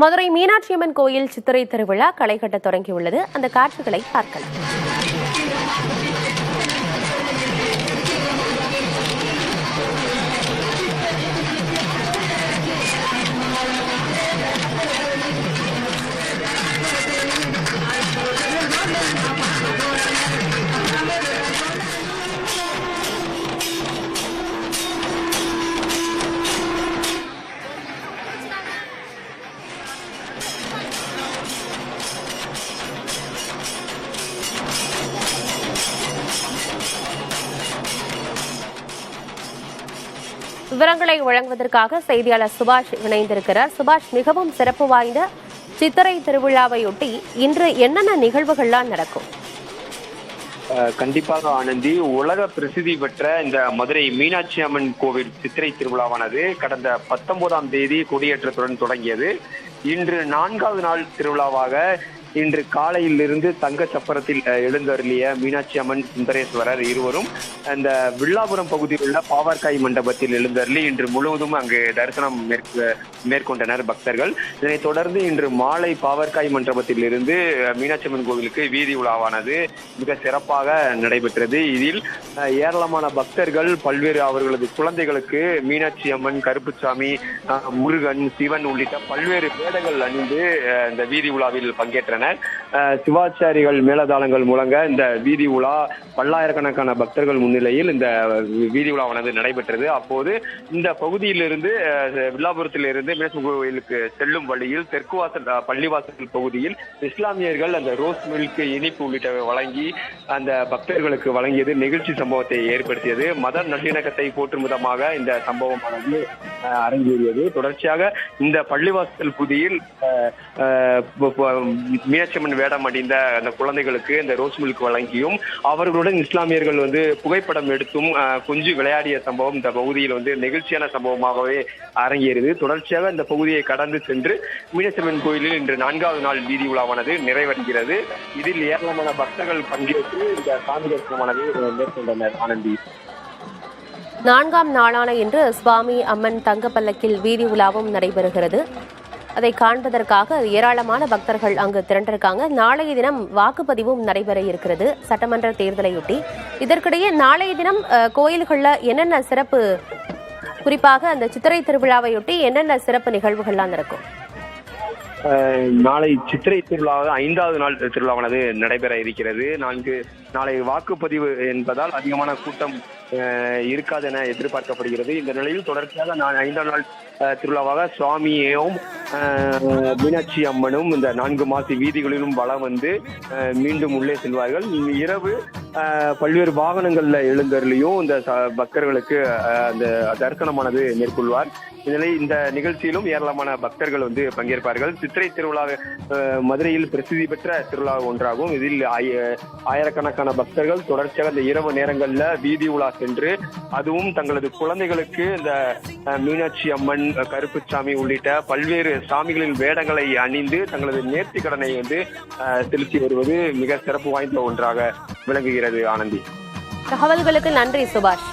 மதுரை மீனாட்சி அம்மன் கோயில் சித்திரை திருவிழா களை கட்ட தொடங்கியுள்ளது. அந்த காட்சிகளை பார்க்கலாம். விவரங்களை வழங்குவதற்காக செய்தியாளர் சுபாஷ் இணைந்திருக்கிறார். சுபாஷ், மிகவும் சிறப்பு வாய்ந்த சித்திரை திருவிழாவையொட்டி இன்று என்னென்ன நிகழ்வுகள்லாம் நடக்கும்? கண்டிப்பாக ஆனந்தி, உலக பிரசித்தி பெற்ற இந்த மதுரை மீனாட்சி அம்மன் கோவில் சித்திரை திருவிழாவானது கடந்த 19ஆம் தேதி கொடியேற்றத்துடன் தொடங்கியது. இன்று 4வது நாள் திருவிழாவாக இன்று காலையிலிருந்து தங்க சப்பரத்தில் எழுந்தருளிய மீனாட்சி அம்மன் சுந்தரேஸ்வரர் இருவரும் அந்த வில்லாபுரம் பகுதியில் உள்ள பாவற்காய் மண்டபத்தில் எழுந்தருளி இன்று முழுவதும் அங்கு தரிசனம் மேற்கொண்டனர் பக்தர்கள். இதனைத் தொடர்ந்து இன்று மாலை பாவற்காய் மண்டபத்தில் இருந்து மீனாட்சி அம்மன் கோவிலுக்கு வீதி உலாவானது மிக சிறப்பாக நடைபெற்றது. இதில் ஏராளமான பக்தர்கள் பல்வேறு அவர்களது குழந்தைகளுக்கு மீனாட்சி அம்மன், கருப்புசாமி, முருகன், சிவன் உள்ளிட்ட பல்வேறு வேடங்கள் அணிந்து இந்த வீதி உலாவில் பங்கேற்றனர். சிவாச்சாரிகள் மேலதாளங்கள் முழங்க இந்த வீதி உலா பல்லாயிரக்கணக்கான பக்தர்கள் முன்னிலையில் இந்த வீதி உலாவானது நடைபெற்றது. அப்போது இந்த பகுதியிலிருந்து வில்லாபுரத்திலிருந்து மீனாட்சி கோயிலுக்கு செல்லும் வழியில் தெற்கு வாசல் பள்ளிவாசல் பகுதியில் இஸ்லாமியர்கள் அந்த ரோஸ் மில்க், இனிப்பு உள்ளிட்டவை வழங்கி அந்த பக்தர்களுக்கு வழங்கியது நெகிழ்ச்சி சம்பவத்தை ஏற்படுத்தியது. மத நல்லிணக்கத்தை போற்றும் விதமாக இந்த சம்பவமானது அரங்கேறியது. தொடர்ச்சியாக இந்த பள்ளிவாசல் பகுதியில் மீனாட்சி அம்மன் வேடம் அணிந்த அந்த குழந்தைகளுக்கு இந்த ரோஸ் மில்க் வழங்கியும் அவர்களுடன் இஸ்லாமியர்கள் புகைப்படம் எடுத்தும் கொஞ்சி விளையாடிய சம்பவம் இந்த பகுதியில் நெகிழ்ச்சியான சம்பவமாகவே அரங்கேறியது. தொடர்ச்சியாக இந்த பகுதியை கடந்து சென்று மீனாட்சி அம்மன் கோயிலில் இன்று 4வது நாள் வீதி உலாவானது நிறைவடைகிறது. இதில் ஏராளமான பக்தர்கள் பங்கேற்று இந்த சாமி தரிசனமானது மேற்கொண்டனர். ஆனந்தி, 4ஆம் நாளான இன்று சுவாமி அம்மன் தங்கப்பல்லக்கில் வீதி உலாவும் நடைபெறுகிறது. அதை காண்பதற்காக ஏராளமான பக்தர்கள் அங்கு திரண்டிருக்காங்க. நாளைய தினம் வாக்குப்பதிவும் நடைபெற இருக்கிறது சட்டமன்ற தேர்தலையொட்டி. இதற்கிடையே நாளைய தினம் கோயில்களில் என்னென்ன சிறப்பு, குறிப்பாக அந்த சித்திரை திருவிழாவையொட்டி என்னென்ன சிறப்பு நிகழ்வுகள்லாம் நடக்கும்? நாளை சித்திரை திருவிழாவது 5வது நாள் திருவிழாவானது நடைபெற இருக்கிறது. நாளை வாக்குப்பதிவு என்பதால் அதிகமான கூட்டம் இருக்காது என எதிர்பார்க்கப்படுகிறது. இந்த நிலையில் தொடர்ச்சியாக 5ஆம் நாள் திருவிழாவாக சுவாமியும் மீனாட்சி அம்மனும் இந்த 4 மாசி வீதிகளிலும் வலம் வந்து மீண்டும் உள்ளே செல்வார்கள். இரவு பல்வேறு வாகனங்கள்ல எழுந்தருளியும் இந்த பக்தர்களுக்கு அந்த தரிசனமானது மேற்கொள்வார். இந்த நிகழ்ச்சியிலும் ஏராளமான பக்தர்கள் பங்கேற்பார்கள். சித்திரை திருவிழா மதுரையில் பிரசித்தி பெற்ற திருவிழா ஒன்றாகும். இதில் ஆயிரக்கணக்கான பக்தர்கள் தொடர்ச்சியாக இந்த இரவு நேரங்கள்ல வீதி உலா சென்று அதுவும் தங்களது குழந்தைகளுக்கு இந்த மீனாட்சி அம்மன், கருப்புசாமி உள்ளிட்ட பல்வேறு சாமிகளின் வேடங்களை அணிந்து தங்களது நேர்த்தி கடனை செலுத்தி வருவது மிக சிறப்பு வாய்ந்த ஒன்றாக விளங்குகிறது. ஆனந்தி, தகவல்களுக்கு நன்றி சுபாஷ்.